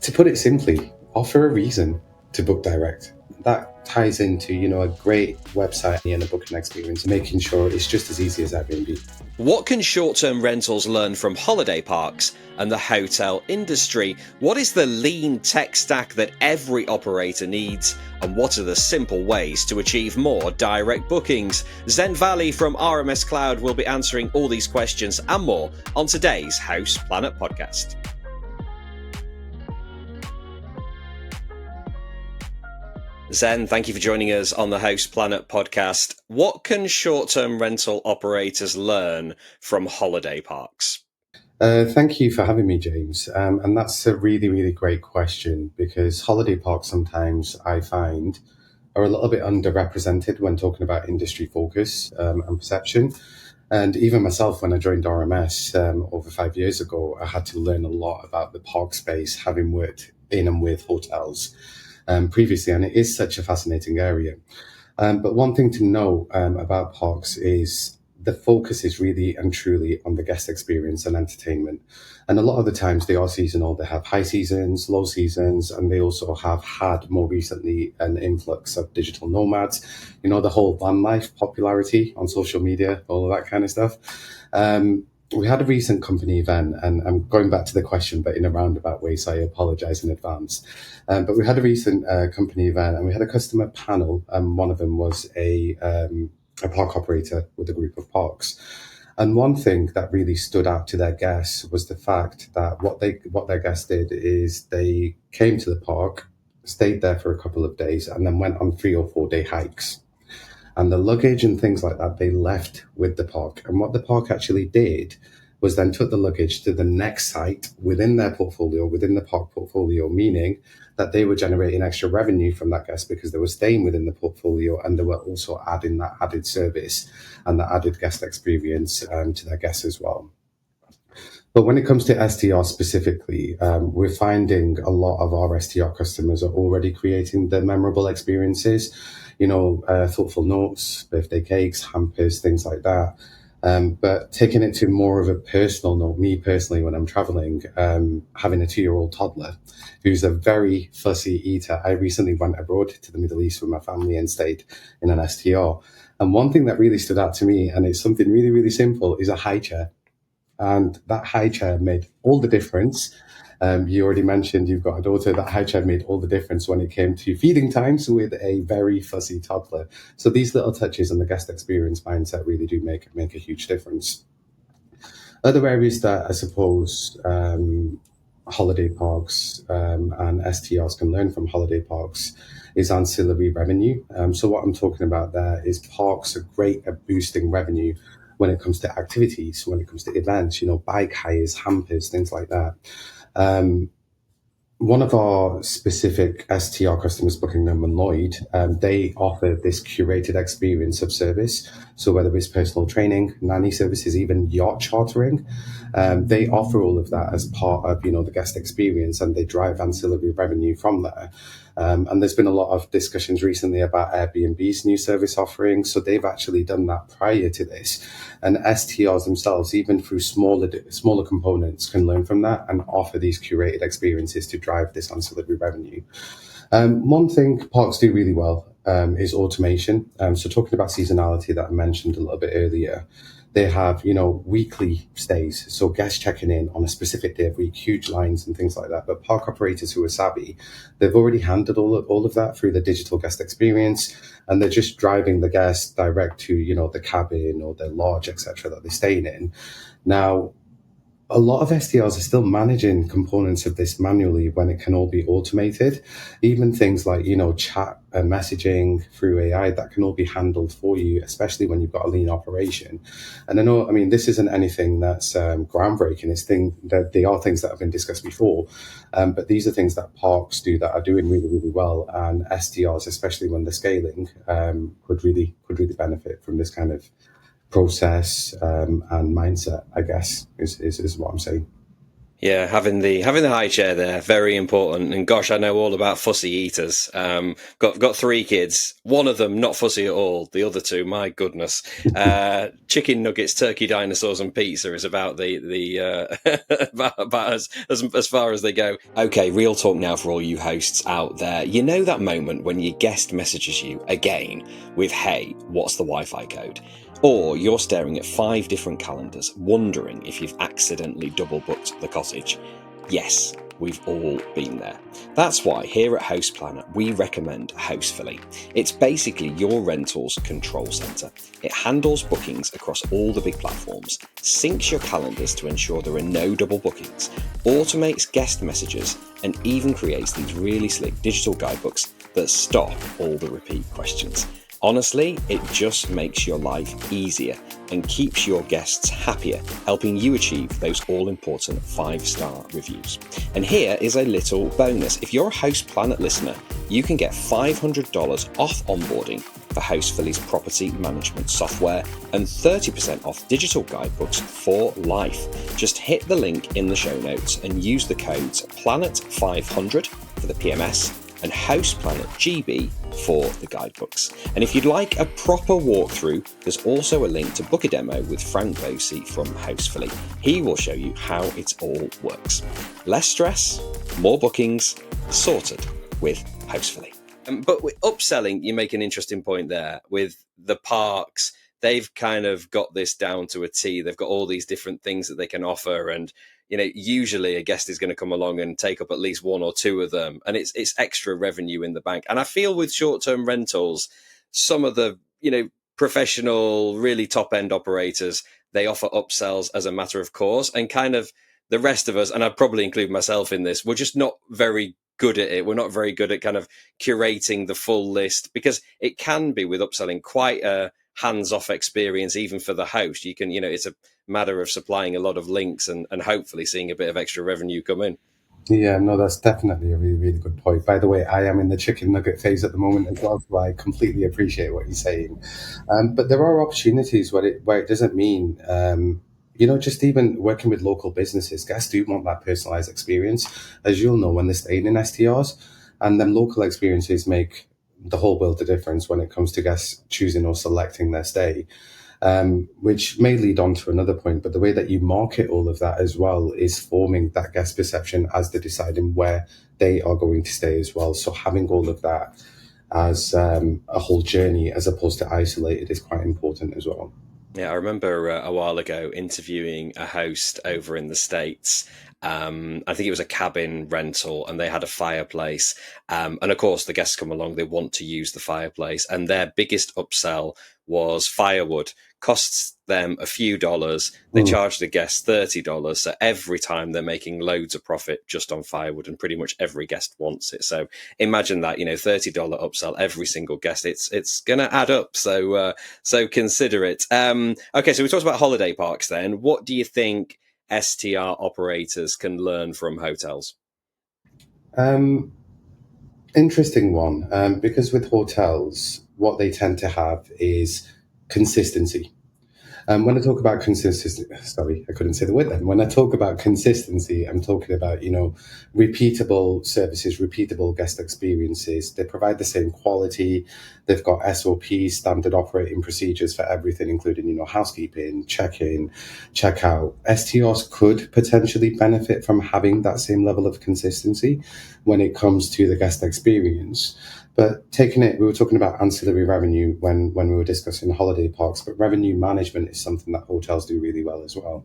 To put it simply, offer a reason to book direct. That ties into, a great website and a booking experience, making sure it's just as easy as Airbnb. What can short-term rentals learn from holiday parks and the hotel industry? What is the lean tech stack that every operator needs? And what are the simple ways to achieve more direct bookings? Zen Valli from RMS Cloud will be answering all these questions and more on today's House Planet podcast. Zen, thank you for joining us on the House Planet podcast. What can short-term rental operators learn from holiday parks? Thank you for having me, James. And that's a really, really great question, because holiday parks sometimes I find are a little bit underrepresented when talking about industry focus and perception. And even myself, when I joined RMS over 5 years ago, I had to learn a lot about the park space, having worked in and with hotels previously, and it is such a fascinating area. But one thing to know about parks is the focus is really and truly on the guest experience and entertainment. And a lot of the times they are seasonal. They have high seasons, low seasons, and they also have had more recently an influx of digital nomads, the whole van life popularity on social media, all of that kind of stuff. We had a recent company event, and I'm going back to the question, but in a roundabout way, so I apologize in advance. But we had a recent company event, and we had a customer panel, and one of them was a park operator with a group of parks. And one thing that really stood out to their guests was the fact that what their guests did is they came to the park, stayed there for a couple of days, and then went on 3 or 4 day hikes. And the luggage and things like that, they left with the park. And what the park actually did was then took the luggage to the next site within their portfolio, within the park portfolio, meaning that they were generating extra revenue from that guest because they were staying within the portfolio, and they were also adding that added service and that added guest experience to their guests as well. But when it comes to STR specifically, we're finding a lot of our STR customers are already creating the memorable experiences, thoughtful notes, birthday cakes, hampers, things like that. But taking it to more of a personal note, me personally, when I'm traveling, having a 2-year-old toddler who's a very fussy eater. I recently went abroad to the Middle East with my family and stayed in an STR. And one thing that really stood out to me, and it's something really, really simple, is a high chair. And that high chair made all the difference. You already mentioned you've got a daughter. That high chair made all the difference when it came to feeding times with a very fussy toddler. So these little touches and the guest experience mindset really do make a huge difference. Other areas that I suppose holiday parks and STRs can learn from holiday parks is ancillary revenue. So what I'm talking about there is parks are great at boosting revenue when it comes to activities, when it comes to events, bike hires, hampers, things like that. One of our specific STR customers, Buckingham and Lloyd, they offer this curated experience of service. So whether it's personal training, nanny services, even yacht chartering, they offer all of that as part of, the guest experience, and they drive ancillary revenue from there. And there's been a lot of discussions recently about Airbnb's new service offerings. So they've actually done that prior to this. And STRs themselves, even through smaller components, can learn from that and offer these curated experiences to drive this ancillary revenue. One thing parks do really well is automation. So talking about seasonality that I mentioned a little bit earlier, they have, weekly stays. So guests checking in on a specific day of week, huge lines and things like that. But park operators who are savvy, they've already handled all of that through the digital guest experience. And they're just driving the guests direct to, the cabin or the lodge, etc., that they're staying in. Now, a lot of STRs are still managing components of this manually when it can all be automated. Even things like, chat and messaging through AI, that can all be handled for you, especially when you've got a lean operation. And this isn't anything that's groundbreaking. They are things that have been discussed before. But these are things that parks do that are doing really, really well. And STRs, especially when they're scaling, could really benefit from this kind of process and mindset, I guess, is what I'm saying. Yeah, having the high chair there, very important. And gosh, I know all about fussy eaters. Got three kids. One of them not fussy at all. The other two, my goodness, chicken nuggets, turkey dinosaurs, and pizza is about about as far as they go. Okay, real talk now for all you hosts out there. You know that moment when your guest messages you again with, "Hey, what's the Wi-Fi code?" Or you're staring at 5 different calendars, wondering if you've accidentally double booked the cottage. Yes, we've all been there. That's why here at House Planner we recommend Hostfully. It's basically your rental's control centre. It handles bookings across all the big platforms, syncs your calendars to ensure there are no double bookings, automates guest messages, and even creates these really slick digital guidebooks that stop all the repeat questions. Honestly, it just makes your life easier and keeps your guests happier, helping you achieve those all-important 5-star reviews. And here is a little bonus. If you're a House Planet listener, you can get $500 off onboarding for Hostfully's property management software and 30% off digital guidebooks for life. Just hit the link in the show notes and use the codes PLANET500 for the PMS and House Planet GB for the guidebooks. And if you'd like a proper walkthrough, there's also a link to book a demo with Frank Bosey from Hostfully. He will show you how it all works. Less stress, more bookings, sorted with Hostfully. But with upselling, you make an interesting point there. With the parks, they've kind of got this down to a T. They've got all these different things that they can offer, and usually a guest is going to come along and take up at least one or two of them, and it's extra revenue in the bank. And I feel with short-term rentals, some of the professional, really top-end operators, they offer upsells as a matter of course, and kind of the rest of us, and I'd probably include myself in this, we're just not very good at it. We're not very good at kind of curating the full list, because it can be with upselling quite a hands-off experience even for the host. You can, it's a matter of supplying a lot of links and hopefully seeing a bit of extra revenue come in. Yeah, no, that's definitely a really, really good point. By the way, I am in the chicken nugget phase at the moment as well, so I completely appreciate what you're saying. But there are opportunities where it doesn't mean, just even working with local businesses. Guests do want that personalized experience, as you'll know, when they're staying in STRs, and then local experiences make the whole world of difference when it comes to guests choosing or selecting their stay. Which may lead on to another point, but the way that you market all of that as well is forming that guest perception as they're deciding where they are going to stay as well. So having all of that as a whole journey as opposed to isolated is quite important as well. Yeah, I remember a while ago interviewing a host over in the States. I think it was a cabin rental, and they had a fireplace. And of course, the guests come along, they want to use the fireplace. And their biggest upsell was firewood. Costs them a few dollars. They charge the guests $30. So every time they're making loads of profit just on firewood, and pretty much every guest wants it. So imagine that, $30 upsell every single guest. It's going to add up. So consider it. Okay, so we talked about holiday parks then. What do you think STR operators can learn from hotels? Interesting one, because with hotels, what they tend to have is consistency. When I talk about consistency, sorry, I couldn't say the word then. When I talk about consistency, I'm talking about, repeatable services, repeatable guest experiences. They provide the same quality. They've got SOPs, standard operating procedures for everything, including, housekeeping, check-in, check-out. STRs could potentially benefit from having that same level of consistency when it comes to the guest experience. But we were talking about ancillary revenue when we were discussing holiday parks, but revenue management is something that hotels do really well as well.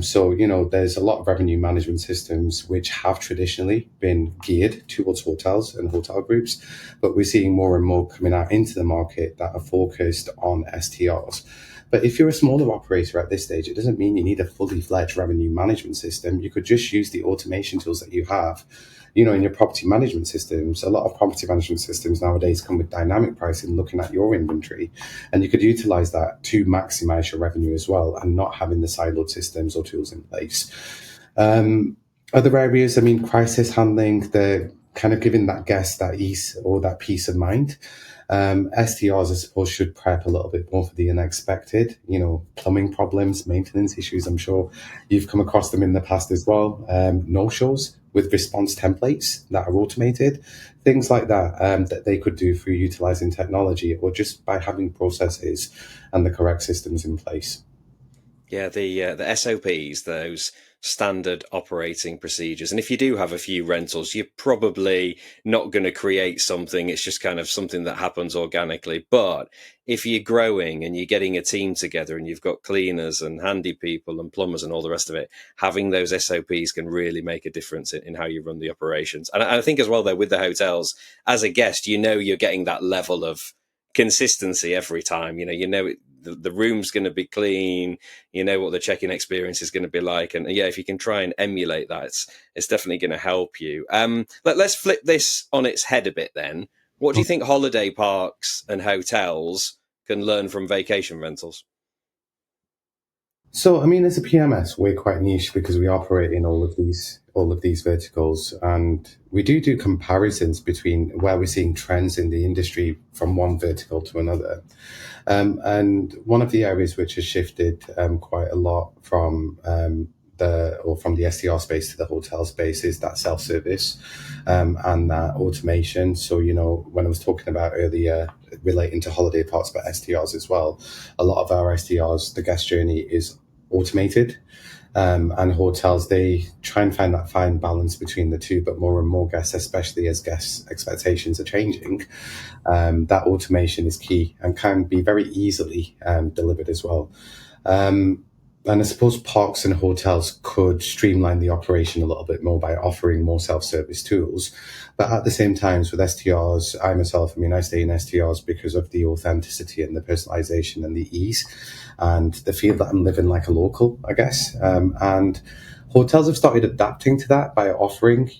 So, there's a lot of revenue management systems which have traditionally been geared towards hotels and hotel groups, but we're seeing more and more coming out into the market that are focused on STRs. But if you're a smaller operator at this stage, it doesn't mean you need a fully fledged revenue management system. You could just use the automation tools that you have. In your property management systems, a lot of property management systems nowadays come with dynamic pricing, looking at your inventory, and you could utilize that to maximize your revenue as well, and not having the siloed systems or tools in place. Other areas, crisis handling, kind of giving that guest that ease or that peace of mind. STRs, I suppose, should prep a little bit more for the unexpected, plumbing problems, maintenance issues. I'm sure you've come across them in the past as well. No-shows with response templates that are automated, things like that, that they could do through utilizing technology or just by having processes and the correct systems in place. Yeah, the SOPs, those standard operating procedures. And if you do have a few rentals, you're probably not going to create something. It's just kind of something that happens organically. But if you're growing and you're getting a team together and you've got cleaners and handy people and plumbers and all the rest of it, having those SOPs can really make a difference in how you run the operations. And I think as well, though, with the hotels, as a guest, you're getting that level of consistency every time. The room's going to be clean. You know what the check-in experience is going to be like, and yeah, if you can try and emulate that, it's definitely going to help you. Let's flip this on its head a bit then. What do you think holiday parks and hotels can learn from vacation rentals? So, I mean, as a PMS, we're quite niche because we operate in all of these verticals, and we do comparisons between where we're seeing trends in the industry from one vertical to another. And one of the areas which has shifted quite a lot from from the STR space to the hotel space is that self-service and that automation. So, when I was talking about earlier relating to holiday parks, but STRs as well, a lot of our STRs, the guest journey is automated. And hotels, they try and find that fine balance between the two, but more and more guests, especially as guests' expectations are changing, that automation is key and can be very easily delivered as well. And I suppose parks and hotels could streamline the operation a little bit more by offering more self-service tools. But at the same time, with STRs, I stay in STRs because of the authenticity and the personalization and the ease and the feel that I'm living like a local, I guess. And hotels have started adapting to that by offering,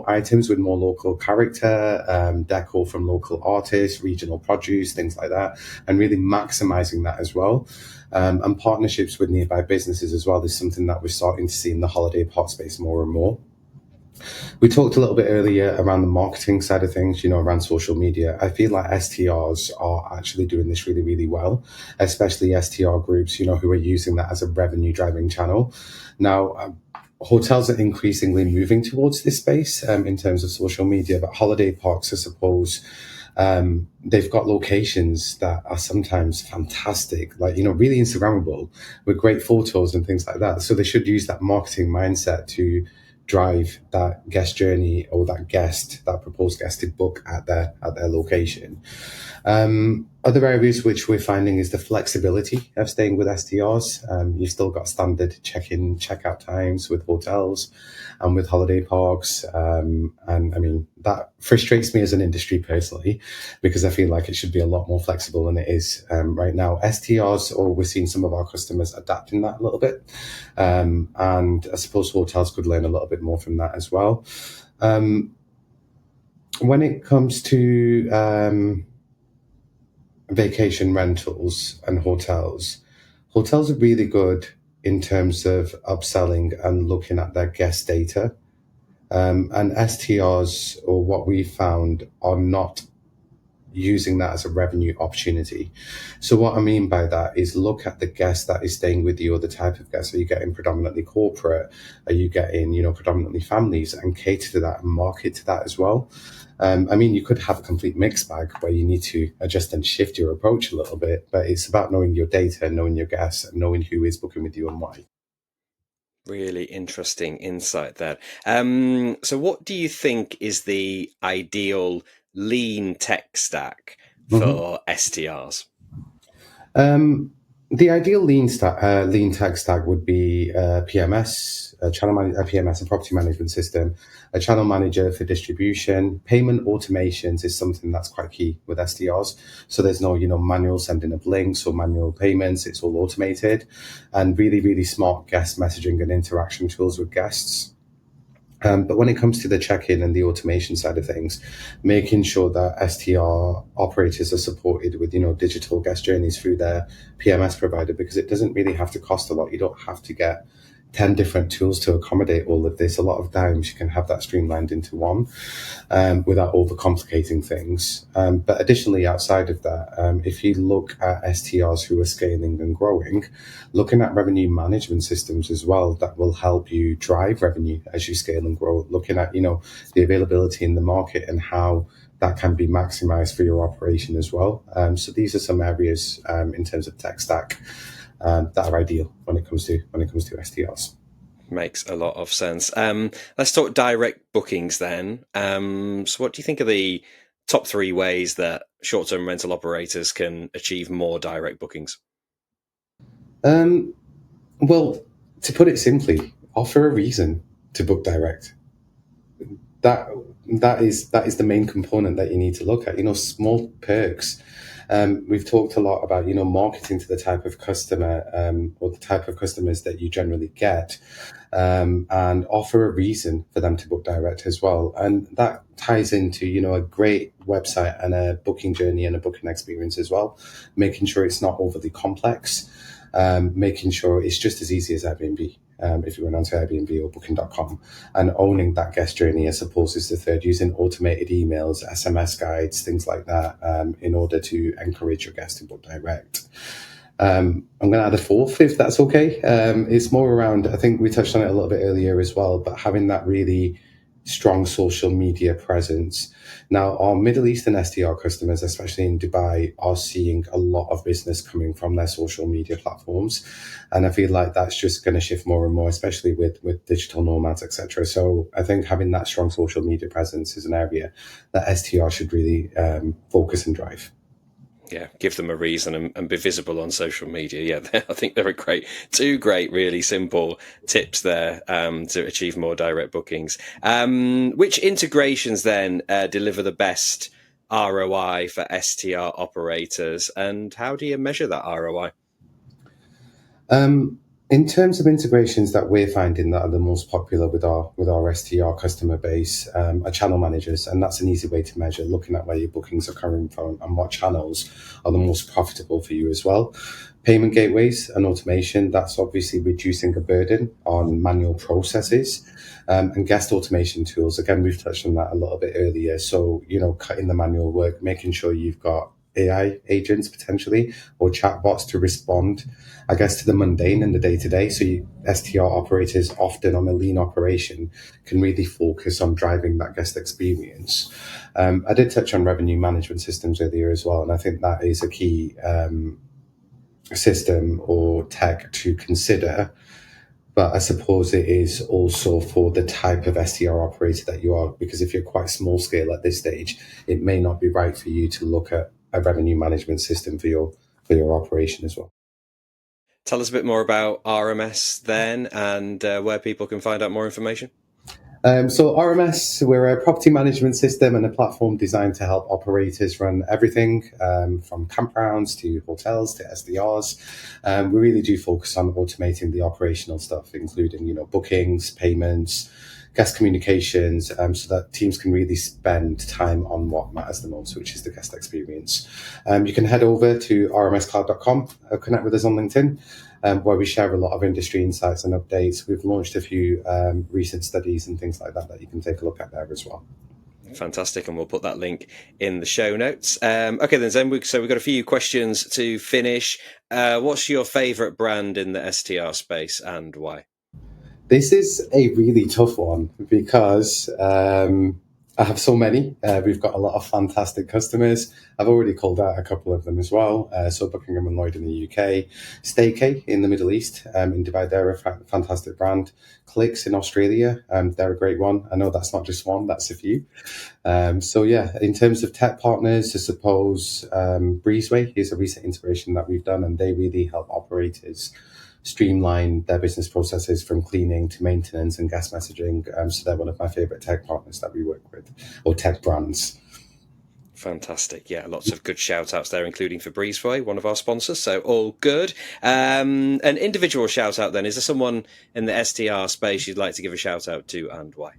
items with more local character, decor from local artists, regional produce, things like that, and really maximizing that as well. And partnerships with nearby businesses as well is something that we're starting to see in the holiday park space more and more. We talked a little bit earlier around the marketing side of things, around social media. I feel like STRs are actually doing this really, really well, especially STR groups, who are using that as a revenue driving channel. Now, hotels are increasingly moving towards this space in terms of social media, but holiday parks, I suppose, they've got locations that are sometimes fantastic, like, really Instagrammable with great photos and things like that. So they should use that marketing mindset to drive that guest journey or that proposed guest to book at their location. Other areas which we're finding is the flexibility of staying with STRs. You've still got standard check-in, check-out times with hotels and with holiday parks. And I mean, that frustrates me as an industry personally, because I feel like it should be a lot more flexible than it is right now. STRs, or we're seeing some of our customers adapting that a little bit. And I suppose hotels could learn a little bit more from that as well. When it comes to vacation rentals and hotels are really good in terms of upselling and looking at their guest data. And STRs, or what we found, are not using that as a revenue opportunity. So what I mean by that is look at the guest that is staying with you, or the type of guest. Are you getting predominantly corporate? Are you getting, predominantly families, and cater to that and market to that as well? You could have a complete mixed bag where you need to adjust and shift your approach a little bit, but it's about knowing your data, knowing your guests, and knowing who is booking with you and why. Really interesting insight there. So what do you think is the ideal lean tech stack Mhm. for STRs? The ideal lean tech stack would be PMS, a PMS, a property management system, a channel manager for distribution. Payment automations is something that's quite key with SDRs. So there's no, manual sending of links or manual payments. It's all automated, and really, really smart guest messaging and interaction tools with guests. But when it comes to the check-in and the automation side of things, making sure that STR operators are supported with, digital guest journeys through their PMS provider, because it doesn't really have to cost a lot. You don't have to get, 10 different tools to accommodate all of this. A lot of times you can have that streamlined into one without overcomplicating things. But additionally, outside of that, if you look at STRs who are scaling and growing, looking at revenue management systems as well, that will help you drive revenue as you scale and grow, looking at, the availability in the market and how that can be maximized for your operation as well. So these are some areas in terms of tech stack that are ideal when it comes to STRs. Makes a lot of sense. Let's talk direct bookings then. So what do you think are the top 3 ways that short-term rental operators can achieve more direct bookings? Well, to put it simply, offer a reason to book direct. That is the main component that you need to look at. Small perks. We've talked a lot about marketing to the type of customer or the type of customers that you generally get, and offer a reason for them to book direct as well. And that ties into a great website and a booking journey and a booking experience as well, making sure it's not overly complex, making sure it's just as easy as Airbnb. If you went onto Airbnb or Booking.com, and owning that guest journey as opposed to the third, using automated emails, SMS guides, things like that, in order to encourage your guests to book direct. I'm going to add a fourth, if that's okay. It's more around, I think we touched on it a little bit earlier as well, but having that really strong social media presence. Now, our Middle Eastern STR customers, especially in Dubai, are seeing a lot of business coming from their social media platforms. And I feel like that's just going to shift more and more, especially with digital nomads, etc. So I think having that strong social media presence is an area that STR should really focus and drive. Yeah, give them a reason and be visible on social media. Yeah, I think they're two great, really simple tips there to achieve more direct bookings. Which integrations then deliver the best ROI for STR operators, and how do you measure that ROI? In terms of integrations that we're finding that are the most popular with our STR customer base, are channel managers, and that's an easy way to measure, looking at where your bookings are coming from and what channels are the most profitable for you as well. Payment gateways and automation, that's obviously reducing the burden on manual processes. And guest automation tools, again, we've touched on that a little bit earlier. So, cutting the manual work, making sure you've got AI agents potentially or chatbots to respond, I guess, to the mundane and the day-to-day. So STR operators often on a lean operation can really focus on driving that guest experience. I did touch on revenue management systems earlier as well, and I think that is a key system or tech to consider. But I suppose it is also for the type of STR operator that you are, because if you're quite small scale at this stage, it may not be right for you to look at a revenue management system for your operation as well. Tell us a bit more about RMS then, and where people can find out more information. So RMS, we're a property management system and a platform designed to help operators run everything from campgrounds to hotels to SDRs. We really do focus on automating the operational stuff, including bookings, payments, guest communications, so that teams can really spend time on what matters the most, which is the guest experience. You can head over to rmscloud.com, connect with us on LinkedIn, where we share a lot of industry insights and updates. We've launched a few recent studies and things like that you can take a look at there as well. Fantastic, and we'll put that link in the show notes. Okay then, Zen, so we've got a few questions to finish. What's your favourite brand in the STR space and why? This is a really tough one because I have so many. We've got a lot of fantastic customers. I've already called out a couple of them as well. So Buckingham and Lloyd in the UK, Staycay in the Middle East, in Dubai, they're a fantastic brand. Clicks in Australia, they're a great one. I know that's not just one, that's a few. So yeah, in terms of tech partners, I suppose Breezeway is a recent integration that we've done, and they really help operators streamline their business processes from cleaning to maintenance and guest messaging. So they're one of my favorite tech partners that we work with, or tech brands. Fantastic. Yeah, lots of good shout outs there, including for Breezeway, one of our sponsors. So all good. An individual shout out then. Is there someone in the STR space you'd like to give a shout out to, and why?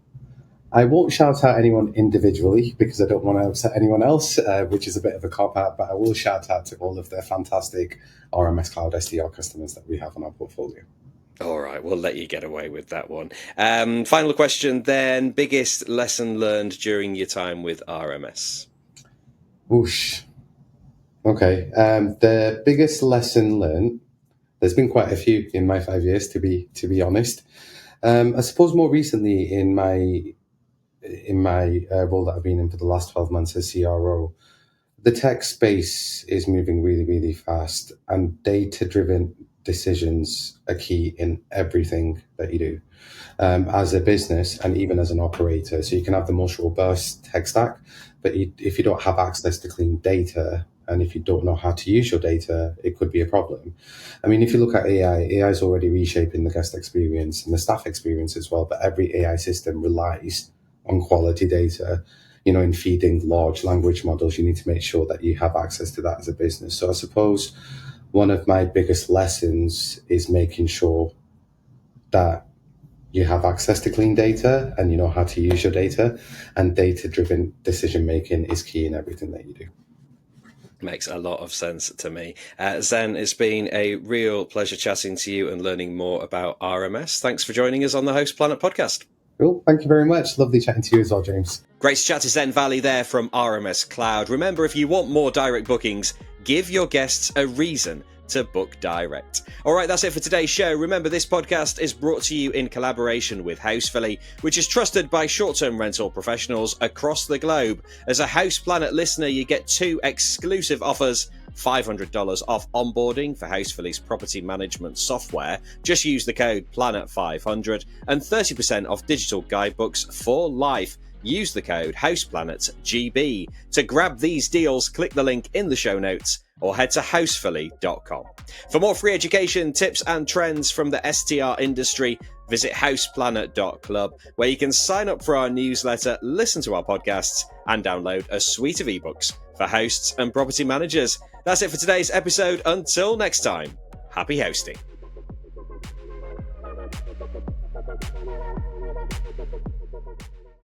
I won't shout out anyone individually because I don't want to upset anyone else, which is a bit of a cop-out, but I will shout out to all of the fantastic RMS Cloud SDR customers that we have on our portfolio. All right, we'll let you get away with that one. Final question then. Biggest lesson learned during your time with RMS? Whoosh. Okay. The biggest lesson learned, there's been quite a few in my 5 years, to be honest. I suppose more recently in my role that I've been in for the last 12 months as CRO, the tech space is moving really, really fast, and data-driven decisions are key in everything that you do as a business and even as an operator. So you can have the most robust tech stack, but if you don't have access to clean data and if you don't know how to use your data, it could be a problem. I mean, if you look at AI is already reshaping the guest experience and the staff experience as well, but every AI system relies on quality data. In feeding large language models, you need to make sure that you have access to that as a business. So I suppose one of my biggest lessons is making sure that you have access to clean data and you know how to use your data, and data-driven decision making is key in everything that you do. Makes a lot of sense to me. Zen, it's been a real pleasure chatting to you and learning more about RMS. Thanks for joining us on the Host Planet podcast. Cool. Thank you very much. Lovely chatting to you as well, James. Great to chat to Zen Valli there from RMS Cloud. Remember, if you want more direct bookings, give your guests a reason to book direct. All right, that's it for today's show. Remember, this podcast is brought to you in collaboration with Hostfully, which is trusted by short-term rental professionals across the globe. As a Host Planet listener, you get 2 exclusive offers: $500 off onboarding for Hostfully's property management software. Just use the code PLANET500, and 30% off digital guidebooks for life. Use the code HousePlanetGB. To grab these deals, click the link in the show notes or head to housefully.com. For more free education, tips and trends from the STR industry, visit houseplanet.club, where you can sign up for our newsletter, listen to our podcasts, and download a suite of ebooks for hosts and property managers. That's it for today's episode. Until next time, happy hosting.